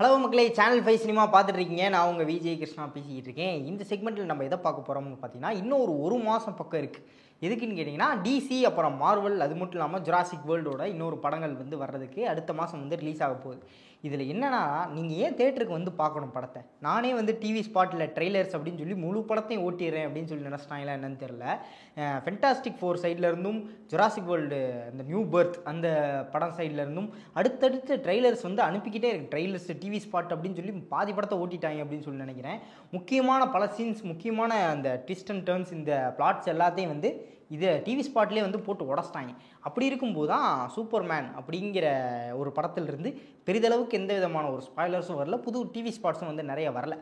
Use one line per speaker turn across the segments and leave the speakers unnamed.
Hello மக்களே, channel 5 cinema பார்த்துட்டு இருக்கீங்க. நான் உங்கள் விஜய் கிருஷ்ணா பேசிக்கிட்டு இருக்கேன். இந்த செக்மெண்ட்டில் நம்ம எதை பார்க்க போகிறோம்னு பார்த்தீங்கன்னா, இன்னும் ஒரு மாதம் பக்கம் இருக்குது. எதுக்குன்னு கேட்டிங்கன்னா, டிசி அப்புறம் மார்வல், அது மட்டும் இல்லாமல் ஜுராசிக் வேர்ல்டோட இன்னொரு படங்கள் வந்து வர்றதுக்கு அடுத்த மாதம் வந்து ரிலீஸ் ஆக போகுது. இதில் என்னன்னா, நீங்கள் ஏன் தேட்டருக்கு வந்து பார்க்கணும் படத்தை? நானே வந்து டிவி ஸ்பாட்டில் ட்ரெய்லர்ஸ் அப்படின்னு சொல்லி முழு படத்தையும் ஓட்டிடுறேன் அப்படின்னு சொல்லி நினச்சிட்டாங்களா என்னன்னு தெரில. ஃபென்டாஸ்டிக் 4 சைட்லேருந்தும் ஜுராசிக் வேர்ல்டு அந்த நியூ பர்த் அந்த படம் சைட்லேருந்தும் அடுத்தடுத்து ட்ரெய்லர்ஸ் வந்து அனுப்பிக்கிட்டே இருக்குது. ட்ரெய்லர்ஸ் டிவி ஸ்பாட் அப்படின்னு சொல்லி பாதி படத்தை ஓட்டிட்டாங்க அப்படின்னு சொல்லி நினைக்கிறேன். முக்கியமான பல சீன்ஸ், முக்கியமான அந்த ட்விஸ்ட் அண்ட் டர்ன்ஸ், இந்த பிளாட்ஸ் எல்லாத்தையும் வந்து இதை டிவி ஸ்பாட்லேயே வந்து போட்டு உடச்சிட்டாங்க. அப்படி இருக்கும்போது தான் சூப்பர்மேன் அப்படிங்கிற ஒரு படத்திலிருந்து பெரிதளவுக்கு எந்த விதமான ஒரு ஸ்பாய்லர்ஸும் வரல, புது டிவி ஸ்பாட்ஸும் வந்து நிறைய வரல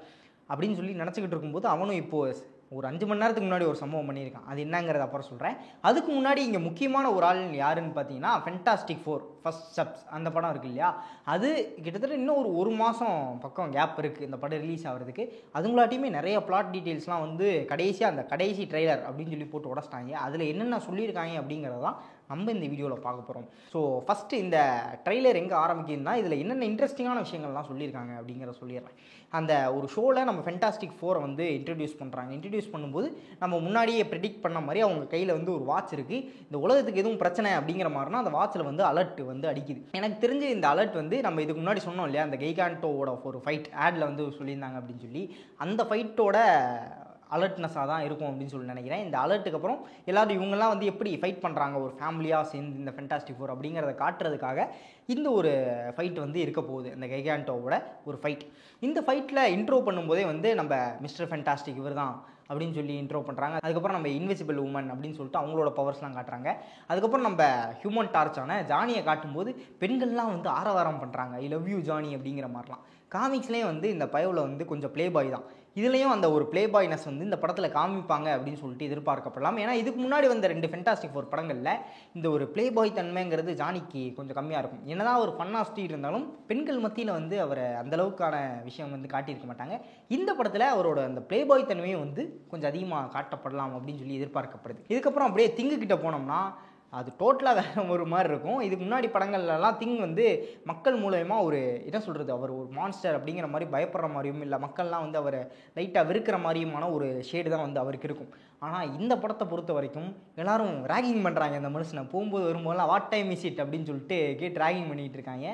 அப்படின்னு சொல்லி நினச்சிக்கிட்டு இருக்கும்போது அவனும் இப்போது ஒரு 5 மணி நேரத்துக்கு முன்னாடி ஒரு சம்பவம் பண்ணியிருக்கான். அது என்னங்கிறத அப்புறம் சொல்கிறேன். அதுக்கு முன்னாடி இங்கே முக்கியமான ஒரு ஆள் யாருன்னு பார்த்தீங்கன்னா, ஃபென்டாஸ்டிக் 4 ஃபர்ஸ்ட் ஸ்டெப்ஸ் அந்த படம் இருக்குது இல்லையா, அது கிட்டத்தட்ட இன்னும் ஒரு மாதம் பக்கம் கேப் இருக்குது இந்த படம் ரிலீஸ் ஆகிறதுக்கு. அதுங்களாட்டியுமே நிறைய பிளாட் டீட்டெயில்ஸ்லாம் வந்து கடைசியாக அந்த கடைசி ட்ரெய்லர் அப்படின்னு சொல்லி போட்டு உடச்சிட்டாங்க. அதில் என்னென்ன சொல்லியிருக்காங்க அப்படிங்கிறது தான் நம்ம இந்த வீடியோவில் பார்க்க போகிறோம். ஸோ ஃபஸ்ட்டு இந்த ட்ரெய்லர் எங்கே ஆரம்பிக்குதுன்னா, இதில் என்னென்ன இன்ட்ரெஸ்டிங்கான விஷயங்கள்லாம் சொல்லியிருக்காங்க அப்படிங்கிறத சொல்லிடுறேன். அந்த ஒரு ஷோவில் நம்ம ஃபென்டாஸ்டிக் 4 வந்து இன்ட்ரடியூஸ் பண்ணுறாங்க. இன்ட்ரடியூஸ் பண்ணும்போது நம்ம முன்னாடியே ப்ரெடிக்ட் பண்ண மாதிரி அவங்க கையில் வந்து ஒரு வாட்ச் இருக்குது. இந்த உலகத்துக்கு எதுவும் பிரச்சனை அப்படிங்கிற மாதிரினா அந்த வாட்சில் வந்து அலர்ட் வந்து அடிக்குது. எனக்கு தெரிஞ்சு இந்த அலர்ட் வந்து நம்ம இதுக்கு முன்னாடி சொன்னோம் இல்லையா, அந்த கைகாண்டோவோட ஒரு ஃபைட் ஆடில் வந்து சொல்லியிருந்தாங்க அப்படின்னு சொல்லி, அந்த ஃபைட்டோட அலர்ட்னஸாக தான் இருக்கும் அப்படின்னு சொல்லி நினைக்கிறேன். இந்த அலர்ட்டுக்கு அப்புறம் எல்லோரும் இவங்கெல்லாம் வந்து எப்படி ஃபைட் பண்ணுறாங்க ஒரு ஃபேமிலியாக சேர்ந்து இந்த ஃபென்டாஸ்டிக் 4 அப்படிங்கிறத காட்டுறதுக்காக இந்த ஒரு ஃபைட் வந்து இருக்க போகுது, இந்த கைகாண்டோவோட ஒரு ஃபைட். இந்த ஃபைட்டில் இன்ட்ரோ பண்ணும்போதே வந்து நம்ம மிஸ்டர் ஃபென்டாஸ்டிக் இவர் தான் அப்படின்னு சொல்லி இன்ட்ரோ பண்ணுறாங்க. அதுக்கப்புறம் நம்ம இன்விசிபிள் உமன் அப்படின்னு சொல்லிட்டு அவங்களோட பவர்ஸ்லாம் காட்டுறாங்க. அதுக்கப்புறம் நம்ம ஹியூமன் டார்ச்சான ஜானியை காட்டும்போது பெண்கள்லாம் வந்து ஆரவாரம் பண்ணுறாங்க, ஐ லவ் யூ ஜானி அப்படிங்கிற மாதிரிலாம். காமிக்ஸ்லேயே வந்து இந்த பயவில் வந்து கொஞ்சம் ப்ளே பாய் தான். இதுலேயும் அந்த ஒரு ப்ளே பாய்னஸ் வந்து இந்த படத்தில் காமிப்பாங்க அப்படின்னு சொல்லிட்டு எதிர்பார்க்கப்படலாம். ஏன்னா இதுக்கு முன்னாடி வந்த 2 ஃபென்டாஸ்டிக் 4 படங்களில் இந்த ஒரு ப்ளே பாய் தன்மைங்கிறது ஜானிக்கு கொஞ்சம் கம்மியாக இருக்கும். என்னதான் ஒரு ஃபன்னாஸ்டி இருந்தாலும் பெண்கள் மத்தியில் வந்து அவரை அந்தளவுக்கான விஷயம் வந்து காட்டியிருக்க மாட்டாங்க. இந்த படத்தில் அவரோட அந்த ப்ளே பாய் தன்மையும் வந்து கொஞ்சம் அதிகமாக காட்டப்படலாம் அப்படின்னு சொல்லி எதிர்பார்க்கப்படுது. இதுக்கப்புறம் அப்படியே திங்குக்கிட்ட போனோம்னா அது டோட்டலாக வேறு ஒரு மாதிரி இருக்கும். இதுக்கு முன்னாடி படங்கள்லாம் திங் வந்து மக்கள் மூலயமா ஒரு என்ன சொல்கிறது, அவர் ஒரு மான்ஸ்டர் அப்படிங்கிற மாதிரி பயப்படுற மாதிரியும், இல்லை மக்கள்லாம் வந்து அவரை லைட்டாக வெறுக்கிற மாதிரியுமான ஒரு ஷேடு தான் வந்து அவருக்கு இருக்கும். ஆனால் இந்த படத்தை பொறுத்த வரைக்கும் எல்லோரும் ரேகிங் பண்ணுறாங்க. இந்த மனுஷனை போகும்போது வரும்போதெல்லாம் வாட் டைம் இஸ் இட் அப்படின்னு சொல்லிட்டு கேட்டு ரேகிங் பண்ணிகிட்டு இருக்காங்க.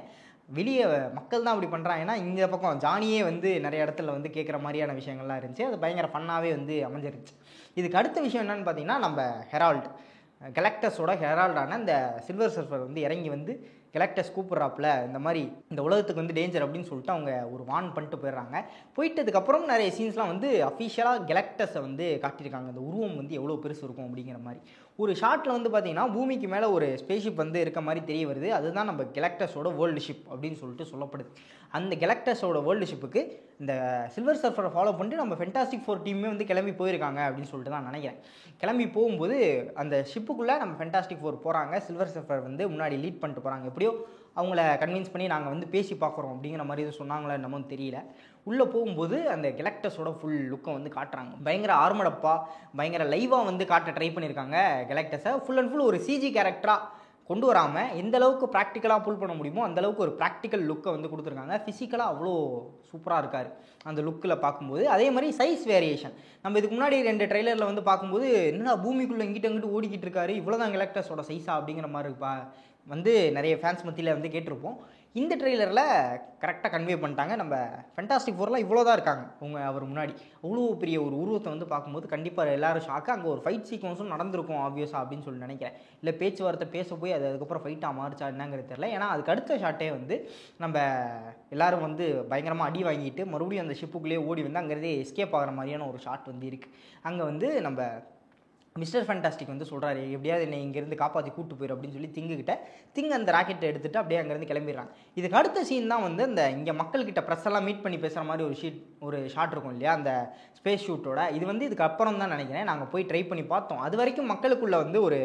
வெளியே மக்கள் தான் அப்படி பண்ணுறாங்கன்னா, இந்த பக்கம் ஜானியே வந்து நிறைய இடத்துல வந்து கேட்குற மாதிரியான விஷயங்கள்லாம் இருந்துச்சு. அது பயங்கர ஃபன்னாகவே வந்து அமைஞ்சிருச்சு. இதுக்கு அடுத்த விஷயம் என்னென்னு பார்த்தீங்கன்னா, நம்ம ஹெரால்டு கெலக்டஸோட ஹெரால்டான இந்த சில்வர் சர்ஃபர் வந்து இறங்கி வந்து கெலக்டஸ் கூப்பிட்றாப்புல, இந்த மாதிரி இந்த உலகத்துக்கு வந்து டேஞ்சர் அப்படின்னு சொல்லிட்டு அவங்க ஒரு வார்ன் பண்ணிட்டு போயிடுறாங்க. போயிட்டதுக்கப்புறம் நிறைய சீன்ஸ்லாம் வந்து அஃபிஷியலாக கெலக்டஸை வந்து காட்டியிருக்காங்க. அந்த உருவம் வந்து எவ்வளோ பெருசு இருக்கும் அப்படிங்கிற மாதிரி. ஒரு ஷாட்டில் வந்து பார்த்திங்கன்னா பூமிக்கு மேலே ஒரு ஸ்பேஸ்ஷிப் வந்து இருக்க மாதிரி தெரிய வருது. அதுதான் நம்ம கெலக்டஸோட வேர்ல்டு ஷிப் அப்படின்னு சொல்லிட்டு சொல்லப்படுது. அந்த கெலக்டஸோட வேர்ல்டு ஷிப்புக்கு இந்த சில்வர் சர்ஃபரை ஃபாலோ பண்ணிட்டு நம்ம ஃபென்டாஸ்டிக் 4 டீமே வந்து கிளம்பி போயிருக்காங்க அப்படின்னு சொல்லிட்டு தான் நினைக்கிறேன். கிளம்பி போகும்போது அந்த ஷிப்புக்குள்ளே நம்ம ஃபென்டாஸ்டிக் 4 போகிறாங்க. சில்வர் சர்ஃபர் வந்து முன்னாடி லீட் பண்ணிட்டு போகிறாங்க. எப்படியோ அவங்கள கன்வின்ஸ் பண்ணி நாங்கள் வந்து பேசி பார்க்குறோம் அப்படிங்கிற மாதிரி எதுவும் சொன்னாங்களா என்னமோ தெரியல. உள்ளே போகும்போது அந்த கெலக்டஸோட ஃபுல் லுக்கை வந்து காட்டுறாங்க. பயங்கர ஆர்மடப்பாக பயங்கர லைவாக வந்து காட்ட ட்ரை பண்ணியிருக்காங்க கெலக்டஸை. ஃபுல் அண்ட் ஃபுல் ஒரு சிஜி கேரக்டராக கொண்டு வராமல் எந்த அளவுக்கு ப்ராக்டிக்கலாக புல் பண்ண முடியுமோ அந்தளவுக்கு ஒரு ப்ராக்டிக்கல் லுக்கை வந்து கொடுத்துருக்காங்க. ஃபிசிக்கலாக அவ்வளோ சூப்பராக இருக்கார் அந்த லுக்கில் பார்க்கும்போது. அதே மாதிரி சைஸ் வேரியேஷன் நம்ம இதுக்கு முன்னாடி 2 ட்ரெய்லரில் வந்து பார்க்கும்போது என்னடா பூமிக்குள்ளே இங்கிட்ட அங்கிட்டு ஓடிக்கிட்டு இருக்காரு, இவ்வளோதான் கெலக்டஸோட சைஸா அப்படிங்கிற மாதிரி இருப்பா வந்து நிறைய ஃபேன்ஸ் மத்தியில் வந்து கேட்டிருப்போம். இந்த ட்ரெய்லரில் கரெக்டாக கன்வே பண்ணிட்டாங்க. நம்ம ஃபென்டாஸ்டிக் 4லாம் இவ்வளோ தான் இருக்காங்க அவர் முன்னாடி. அவ்வளோ பெரிய ஒரு உருவத்தை வந்து பார்க்கும்போது கண்டிப்பாக எல்லோரும் ஷாக்காக அங்கே ஒரு ஃபைட் சீக்வன்ஸும் நடந்திருக்கும் ஆப்வியஸாக அப்படின்னு சொல்லி நினைக்கிறேன். இல்லை பேச்சுவார்த்தை பேச போய் அதுக்கப்புறம் ஃபைட்டாக மாறிச்சா என்னங்கிறது தெரியல. ஏன்னா அதுக்கு அடுத்த ஷாட்டே வந்து நம்ம எல்லோரும் வந்து பயங்கரமாக அடி வாங்கிட்டு மறுபடியும் அந்த ஷிப்புக்குள்ளேயே ஓடி வந்து அங்கேருந்தே எஸ்கேப் ஆகிற மாதிரியான ஒரு ஷாட் வந்து இருக்குது. அங்கே வந்து நம்ம மிஸ்டர் ஃபேண்டாஸ்டிக் வந்து சொல்கிறாரு, எப்படியாவது என்னை இங்கேருந்து காப்பாற்றி கூப்பிட்டு போயிரு அப்படின்னு சொல்லி திங்க் அந்த ராக்கெட்டை எடுத்துகிட்டு அப்படியே அங்கேருந்து கிளம்பிடுறாங்க. இதுக்கு அடுத்த சீன் தான் வந்து இந்த இங்கே மக்கள்கிட்ட ப்ரெஸ் எல்லாம் மீட் பண்ணி பேசுகிற மாதிரி ஒரு ஷாட் இருக்கும் இல்லையா, அந்த ஸ்பேஸ் ஷூட்டோட. இது வந்து இதுக்கு அப்புறம் தான் நினைக்கிறேன். நாங்கள் போய் ட்ரை பண்ணி பார்த்தோம். அது வரைக்கும் மக்களுக்குள்ளே வந்து ஒரு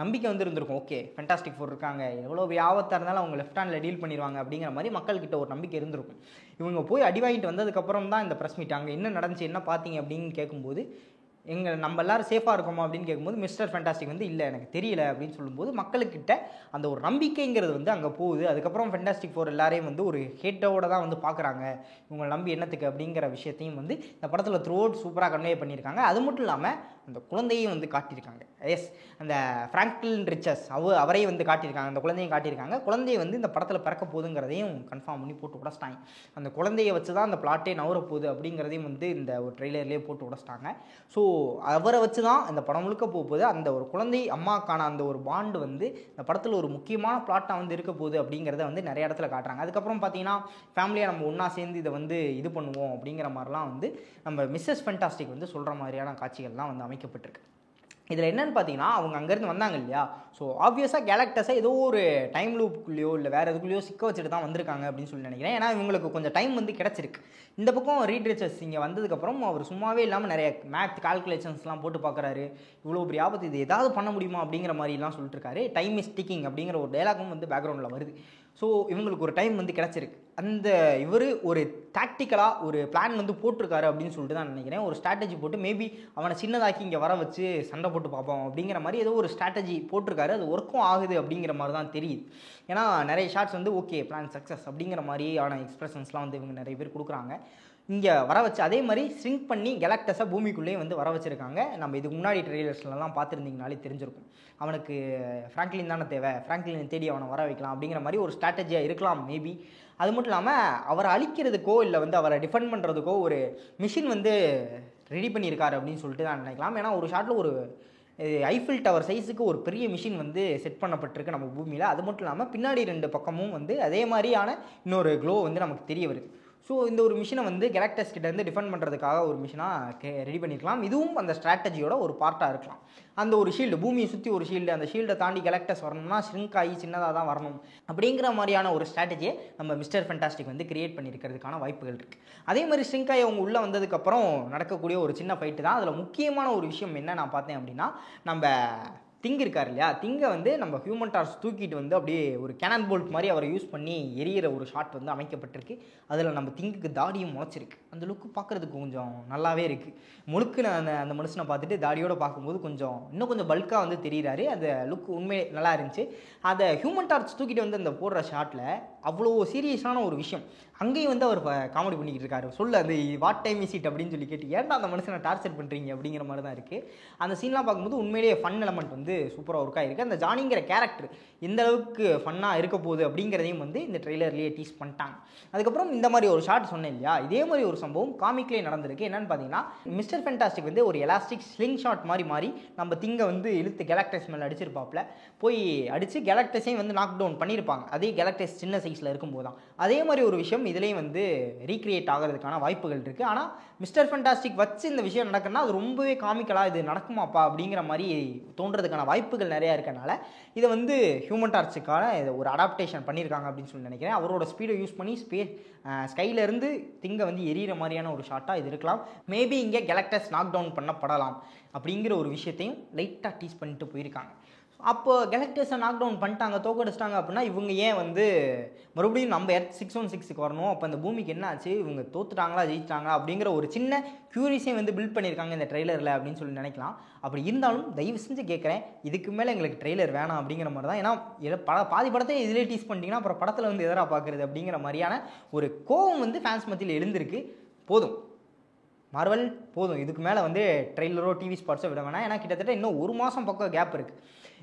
நம்பிக்கை வந்து இருந்திருக்கும். ஓகே, ஃபென்டாஸ்டிக் 4 இருக்காங்க, எவ்வளோ ஆபத்தாக இருந்தாலும் அவங்க லெஃப்ட் ஹேண்டில் டீல் பண்ணிடுவாங்க அப்படிங்கிற மாதிரி மக்கள்கிட்ட ஒரு நம்பிக்கை இருந்திருக்கும். இவங்க போய் அடி வாங்கிட்டு வந்ததுக்கப்புறம் தான் இந்த ப்ரெஸ் மீட். அங்கே என்ன நடந்துச்சு, என்ன பார்த்தீங்க அப்படின்னு கேட்கும்போது நம்ம எல்லாரும் சேஃபாக இருக்கோமா அப்படின்னு கேட்கும்போது மிஸ்டர் ஃபென்டாஸ்டிக் வந்து இல்லை எனக்கு தெரியல அப்படின்னு சொல்லும்போது மக்களுக்கிட்ட அந்த ஒரு நம்பிக்கைங்கிறது வந்து அங்கே போகுது. அதுக்கப்புறம் ஃபென்டாஸ்டிக் ஃபோர் எல்லாரையும் வந்து ஒரு ஹேட்டோட தான் வந்து பார்க்குறாங்க, இவங்களை நம்பி என்னத்துக்கு அப்படிங்கிற விஷயத்தையும் வந்து இந்த படத்தில் த்ரூ அவுட் சூப்பராக கன்வே பண்ணியிருக்காங்க. அது மட்டும் இல்லாமல் அந்த குழந்தையும் வந்து காட்டியிருக்காங்க. எஸ், அந்த ஃப்ராங்க்லின் ரிச்சஸ் அவரையும் வந்து காட்டியிருக்காங்க, அந்த குழந்தையும் காட்டியிருக்காங்க. குழந்தையை வந்து இந்த படத்தில் பிறக்க போகுதுங்கிறதையும் கன்ஃபார்ம் பண்ணி போட்டு உடச்சிட்டாங்க. அந்த குழந்தையை வச்சு தான் அந்த பிளாட்டே நவர போகுது அப்படிங்கிறதையும் வந்து இந்த ஒரு ட்ரெய்லர்லேயே போட்டு உடச்சிட்டாங்க. ஸோ அவரை வச்சு தான் இந்த படம் முழுக்க போகுது. அந்த ஒரு குழந்தை அம்மாக்கான அந்த ஒரு பாண்டு வந்து இந்த படத்தில் ஒரு முக்கியமான பிளாட்டாக வந்து இருக்க போகுது அப்படிங்கிறத வந்து நிறைய இடத்துல காட்டுறாங்க. அதுக்கப்புறம் பார்த்தீங்கன்னா ஃபேமிலியாக நம்ம ஒன்றா சேர்ந்து இதை வந்து இது பண்ணுவோம் அப்படிங்கிற மாதிரிலாம் வந்து நம்ம மிஸ்ஸஸ் ஃபென்டாஸ்டிக் வந்து சொல்கிற மாதிரியான காட்சிகள்லாம் வந்து அமைக்கப்பட்டிருக்கு. இதில் என்னென்னு பார்த்தீங்கன்னா அவங்க அங்கேருந்து வந்தாங்க இல்லையா, ஸோ ஆப்வியஸாக கேலக்டஸை ஏதோ ஒரு டைம் லூப்புக்குள்ளேயோ இல்லை வேறு எதுக்குள்ளேயோ சிக்க வச்சுட்டு தான் வந்திருக்காங்க அப்படின்னு சொல்லி நினைக்கிறேன். ஏன்னா இவங்களுக்கு கொஞ்சம் டைம் வந்து கிடச்சிருக்கு. இந்த பக்கம் ரீட் ரிச்சர்ஸ் இங்கே வந்ததுக்கப்புறம் அவர் சும்மாவே இல்லாமல் நிறைய மேத் கால்குலேஷன்ஸ்லாம் போட்டு பார்க்குறாரு. இவ்வளோ பெரிய ஆபத்து, இது ஏதாவது பண்ண முடியுமா அப்படிங்கிற மாதிரிலாம் சொல்லிட்டு இருக்காரு. டைம் இஸ் டிக்கிங் அப்படிங்கிற ஒரு டைலாகும் வந்து பேக்ரவுண்டில் வருது. ஸோ இவங்களுக்கு ஒரு டைம் வந்து கிடச்சிருக்கு. அந்த இவர் ஒரு டாக்டிக்கலாக ஒரு பிளான் வந்து போட்டிருக்காரு அப்படின்னு சொல்லிட்டு தான் நினைக்கிறேன். ஒரு ஸ்ட்ராட்டஜி போட்டு மேபி அவனை சின்னதாக்கி இங்கே வர வச்சு சண்டை போட்டு பார்ப்போம் அப்படிங்கிற மாதிரி ஏதோ ஒரு ஸ்ட்ராட்டஜி போட்டிருக்காரு. அது ஒர்க்கும் ஆகுது அப்படிங்கிற மாதிரி தான் தெரியுது. ஏன்னா நிறைய ஷார்ட்ஸ் வந்து ஓகே பிளான் சக்ஸஸ் அப்படிங்கிற மாதிரியான எக்ஸ்பிரஷன்ஸ்லாம் வந்து இவங்க நிறைய பேர் கொடுக்குறாங்க. இங்கே வர வச்சு அதே மாதிரி ஸ்ட்ரிங்க் பண்ணி கேலக்டஸை பூமிக்குள்ளேயே வந்து வர வச்சுருக்காங்க. நம்ம இதுக்கு முன்னாடி ட்ரெய்லர்ஸ்லாம் பார்த்துருந்தீங்கனாலே தெரிஞ்சிருக்கும். அவனுக்கு ஃப்ராங்க்லின் தானே தேவை, ஃப்ராங்க்லின் தேடி அவனை வர வைக்கலாம் அப்படிங்கிற மாதிரி ஒரு ஸ்ட்ராட்டஜியாக இருக்கலாம் மேபி. அது மட்டும் இல்லாமல் அவரை அழிக்கிறதுக்கோ இல்லை வந்து அவரை டிஃபெண்ட் பண்ணுறதுக்கோ ஒரு மிஷின் வந்து ரெடி பண்ணியிருக்காரு அப்படின்னு சொல்லிட்டு தான் நினைக்கலாம். ஏன்னா ஒரு ஷாட்டில் ஒரு ஐஃபில் டவர் சைஸுக்கு ஒரு பெரிய மிஷின் வந்து செட் பண்ணப்பட்டிருக்கு நம்ம பூமியில். அது மட்டும் இல்லாமல் பின்னாடி 2 பக்கமும் வந்து அதே மாதிரியான இன்னொரு க்ளோ வந்து நமக்கு தெரிய வருது. ஸோ இந்த ஒரு மிஷினை வந்து கேலக்டஸ் கிட்டேருந்து டிஃபெண்ட் பண்ணுறதுக்காக ஒரு மிஷினாக ரெடி பண்ணியிருக்கலாம். இதுவும் அந்த ஸ்ட்ராட்டஜியோட ஒரு பார்ட்டாக இருக்கலாம். அந்த ஒரு ஷீல்டு, பூமியை சுற்றி ஒரு ஷீல்டு, அந்த ஷீல்டை தாண்டி கேலக்டஸ் வரணும்னா ஷ்ரிங்க் ஆகி சின்னதாக தான் வரணும் அப்படிங்கிற மாதிரியான ஒரு ஸ்ட்ராட்டஜியை நம்ம மிஸ்டர் ஃபென்டாஸ்டிக் வந்து கிரியேட் பண்ணியிருக்கிறதுக்கான வாய்ப்புகள் இருக்குது. அதே மாதிரி ஷ்ரிங்க் ஆகி அவங்க உள்ளே வந்ததுக்கப்புறம் நடக்கக்கூடிய ஒரு சின்ன ஃபைட்டு தான். அதில் முக்கியமான ஒரு விஷயம் என்ன நான் பார்த்தேன் அப்படின்னா, நம்ம திங் இருக்கார் இல்லையா, திங்கை வந்து நம்ம ஹியூமன் டார்ச் தூக்கிட்டு வந்து அப்படியே ஒரு கேனன் போல்ட் மாதிரி அவரை யூஸ் பண்ணி எரியிற ஒரு ஷாட் வந்து அமைக்கப்பட்டிருக்கு. அதில் நம்ம திங்குக்கு தாடியும் முளைச்சிருக்கு. அந்த லுக்கு பார்க்குறதுக்கு கொஞ்சம் நல்லாவே இருக்குது. முழுக்கு அந்த மனுஷனை பார்த்துட்டு தாடியோடு பார்க்கும்போது இன்னும் கொஞ்சம் பல்காக வந்து தெரிகிறாரு. அந்த லுக் உண்மையே நல்லா இருந்துச்சு. அதை ஹியூமன் டார்ச் தூக்கிட்டு வந்து அந்த போடுற ஷாட்டில் அவ்வளோ சீரியஸான ஒரு விஷயம் அங்கேயும் வந்து அவர் காமெடி பண்ணிக்கிட்டு இருக்காரு. அந்த வாட் டைம் இஸ் இட் அப்படின்னு சொல்லி கேட்டு ஏன்டா அந்த மனுஷனை டார்ச்சர் பண்ணுறீங்க அப்படிங்கிற மாதிரி தான் இருக்குது. அந்த சீன்லாம் பார்க்கும்போது உண்மையிலேயே ஃபன் எலமெண்ட் வந்து சூப்பராக ஒர்க் ஆகிருக்கு. அந்த ஜானிங்கிற கேரக்டர் எந்த அளவுக்கு ஃபன்னாக இருக்க போகுது அப்படிங்கிறதையும் வந்து இந்த ட்ரெய்லர்லேயே டீஸ் பண்ணிட்டாங்க. அதுக்கப்புறம் இந்த மாதிரி ஒரு ஷார்ட் சொன்னேன் இல்லையா, இதே மாதிரி ஒரு சம்பவம் காமிக்லேயே நடந்திருக்கு. என்னன்னு பார்த்தீங்கன்னா, மிஸ்டர் ஃபென்டாஸ்டிக் வந்து ஒரு எலாஸ்டிக் ஸ்லிங் ஷாட் மாதிரி நம்ம திங்கை வந்து இழுத்து கேலக்டஸ் மேலே அடிச்சிருப்பாப்பில் போய் அடித்து கேலக்டஸையும் வந்து நாக் டவுன் பண்ணியிருப்பாங்க. அதே கேலக்டஸ் சின்ன சைஸில் இருக்கும்போது தான் அதே மாதிரி ஒரு விஷயம் இதுலேயும் வந்து ரீக்ரியேட் ஆகிறதுக்கான வாய்ப்புகள் இருக்குது. ஆனால் மிஸ்டர் ஃபென்டாஸ்டிக் வச்சு இந்த விஷயம் நடக்குன்னா அது ரொம்பவே காமிக்கலாக இது நடக்குமாப்பா அப்படிங்கிற மாதிரி தோன்றதுக்கான வாய்ப்புகள் நிறையா இருக்கனால இதை வந்து ஹியூமன் டார்ச்சுக்கான ஒரு அடாப்டேஷன் பண்ணியிருக்காங்க அப்படின்னு சொல்லி நினைக்கிறேன். அவரோட ஸ்பீடை யூஸ் பண்ணி ஸ்கைலேருந்து திங்கை வந்து எரியிற மாதிரியான ஒரு ஷாட்டாக இது இருக்கலாம். மேபி இங்கே கேலக்டஸ் நாக் டவுன் பண்ணப்படலாம் அப்படிங்கிற ஒரு விஷயத்தையும் லைட்டாக டீஸ் பண்ணிட்டு போயிருக்காங்க. அப்போ கேலக்டஸை நாக் டவுன் பண்ணிட்டாங்க, தோக்கடிச்சிட்டாங்க அப்படின்னா இவங்க ஏன் வந்து மறுபடியும் நம்ம எர்த் 616க்கு வரணும், அப்போ அந்த பூமிக்கு என்ன ஆச்சு, இவங்க தோத்துட்டாங்களா ஜெயிச்சிட்டாங்களா அப்படிங்கிற ஒரு சின்ன க்யூரிஸையும் வந்து பில்ட் பண்ணியிருக்காங்க இந்த ட்ரெய்லரில் அப்படின்னு சொல்லி நினைக்கலாம். அப்படி இருந்தாலும் தயவு செஞ்சு கேட்குறேன், இதுக்கு மேலே எங்களுக்கு ட்ரெய்லர் வேணாம் அப்படிங்கிற மாதிரி தான். ஏன்னா பாதி படத்தை இதிலே டீஸ் பண்ணிட்டீங்கன்னா அப்புறம் படத்தில் வந்து எதிராக பார்க்குறது அப்படிங்கிற மாதிரியான ஒரு கோவம் வந்து ஃபேன்ஸ் மத்தியில் எழுந்திருக்கு. போதும் மார்வல் போதும், இதுக்கு மேலே வந்து ட்ரெய்லரோ டிவி ஸ்பாட்ஸோ விட வேணாம். ஏன்னா கிட்டத்தட்ட இன்னும் 1 மாதம் பக்கம் கேப் இருக்குது.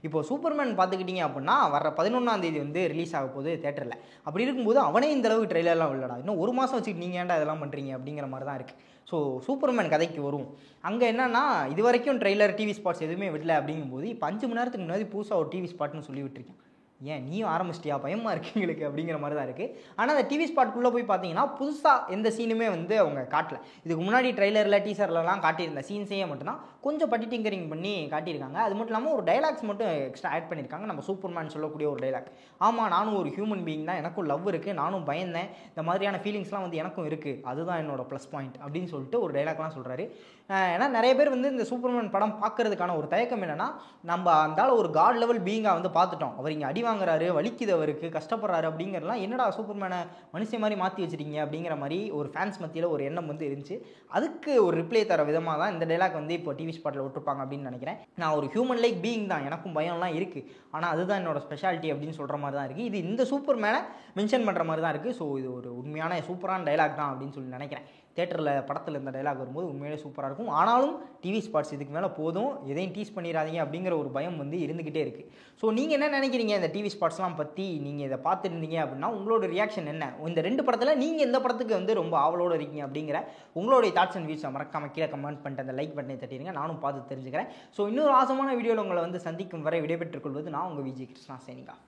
இப்போ சூப்பர்மேன் பார்த்துக்கிட்டிங்க அப்படின்னா வர 11ஆம் தேதி வந்து ரிலீஸ் ஆக போகுது தேட்டரில். அப்படி இருக்கும்போது அவனே இந்த அளவுக்கு ட்ரெய்லர்லாம் இல்லடா, இன்னும் 1 மாதம் வச்சுட்டு நீங்கள் ஏன்டா இதெல்லாம் பண்ணுறீங்க அப்படிங்கிற மாதிரி தான் இருக்குது. ஸோ சூப்பர்மேன் கதைக்கு வரும். அங்கே என்னன்னா இது வரைக்கும் ட்ரெய்லர் டிவி ஸ்பாட்ஸ் எதுவுமே விடல அப்படிங்கும்போது இப்போ 5 மணி நேரத்துக்கு முன்னாடி புதுசாக ஒரு டிவி ஸ்பாட்னு சொல்லி விட்டுருக்கேன். ஏன் நீயும் ஆரம்பிச்சிட்டியா, பயமாக இருக்குது எங்களுக்கு அப்படிங்கிற மாதிரி தான் இருக்குது. ஆனால் அந்த டிவி ஸ்பாட்குள்ளே போய் பார்த்தீங்கன்னா புதுசாக எந்த சீனுமே வந்து அவங்க காட்டல. இதுக்கு முன்னாடி ட்ரெய்லரில் டீசர்லலாம் காட்டியிருந்த சீன்ஸையே மட்டும்தான் கொஞ்சம் பட்டி டிங்கரிங் பண்ணி காட்டியிருக்காங்க. அது மட்டும் இல்லாமல் ஒரு டைலாக்ஸ் மட்டும் எக்ஸ்ட்ரா ஆட் பண்ணியிருக்காங்க. நம்ம சூப்பர்மேன் சொல்லக்கூடிய ஒரு டைலாக், ஆமாம் நானும் ஒரு ஹியூமன் பீயிங் தான், எனக்கும் லவ் இருக்குது, நானும் பயந்தேன், இந்த மாதிரியான ஃபீலிங்ஸ்லாம் வந்து எனக்கும் இருக்குது, அதுதான் என்னோட ப்ளஸ் பாயிண்ட் அப்படின்னு சொல்லிட்டு ஒரு டைலாக்லாம் சொல்கிறாரு. ஏன்னா நிறைய பேர் வந்து இந்த சூப்பர்மேன் படம் பார்க்கறதுக்கான ஒரு தயக்கம் என்னென்னா, நம்ம அந்த ஒரு காட் லெவல் பீயிங்காக வந்து பார்த்துட்டோம், அவர் இங்கே அடி வாங்குறாரு, வலிக்குது அவருக்கு, கஷ்டப்படுறாரு அப்படிங்கிறலாம் என்னடா சூப்பர்மேனை மனுஷன் மாதிரி மாற்றி வச்சிருக்கீங்க அப்படிங்கிற மாதிரி ஒரு ஃபேன்ஸ் மத்தியில் ஒரு எண்ணம் வந்து இருந்துச்சு. அதுக்கு ஒரு ரிப்ளை தர விதமாக தான் இந்த டைலாக் வந்து இப்போ டிவி ஸ்பாட்டில் விட்டுருப்பாங்க அப்படின்னு நினைக்கிறேன். நான் ஒரு ஹியூமன் லைக் பீயிங் தான், எனக்கும் பயம்லாம் இருக்குது, ஆனால் அதுதான் என்னோட ஸ்பெஷாலிட்டி அப்படின்னு சொல்கிற மாதிரி தான் இருக்குது. இது இந்த சூப்பர்மேனை மென்ஷன் பண்ணுற மாதிரி தான் இருக்குது. ஸோ இது ஒரு உண்மையான சூப்பரான டைலாக் தான் அப்படின்னு சொல்லி நினைக்கிறேன். தேட்டரில் படத்தில் இந்த டைலாக் வரும்போது உண்மையிலே சூப்பராக இருக்கும். ஆனாலும் டிவி ஸ்பாட்ஸ் இதுக்கு மேலே போதும், எதையும் டீஸ் பண்ணிடாதீங்க அப்படிங்கிற ஒரு பயம் வந்து இருந்துக்கிட்டே இருக்குது. ஸோ நீங்கள் என்ன நினைக்கிறீங்க இந்த டிவி ஸ்பாட்ஸ்லாம் பற்றி? நீங்கள் இதை பார்த்துருந்தீங்க அப்படின்னா உங்களோட ரியாக்ஷன் என்ன? இந்த 2 படத்தில் நீங்கள் எந்த படத்துக்கு வந்து ரொம்ப ஆவலோடு இருக்கீங்க அப்படிங்கிற உங்களுடைய தாட்ஸ் அண்ட் வியூஸை மறக்காம கீழே கமெண்ட் பண்ணிட்டு அந்த லைக் பட்டனை தட்டிடுங்க, நானும் பார்த்து தெரிஞ்சுக்கிறேன். ஸோ இன்னொரு ஆசமான வீடியோவில் உங்களை வந்து சந்திக்கும் வரை விடைபெற்றுக் கொள்வது நான் உங்கள் விஜய் கிருஷ்ணா. Signing off.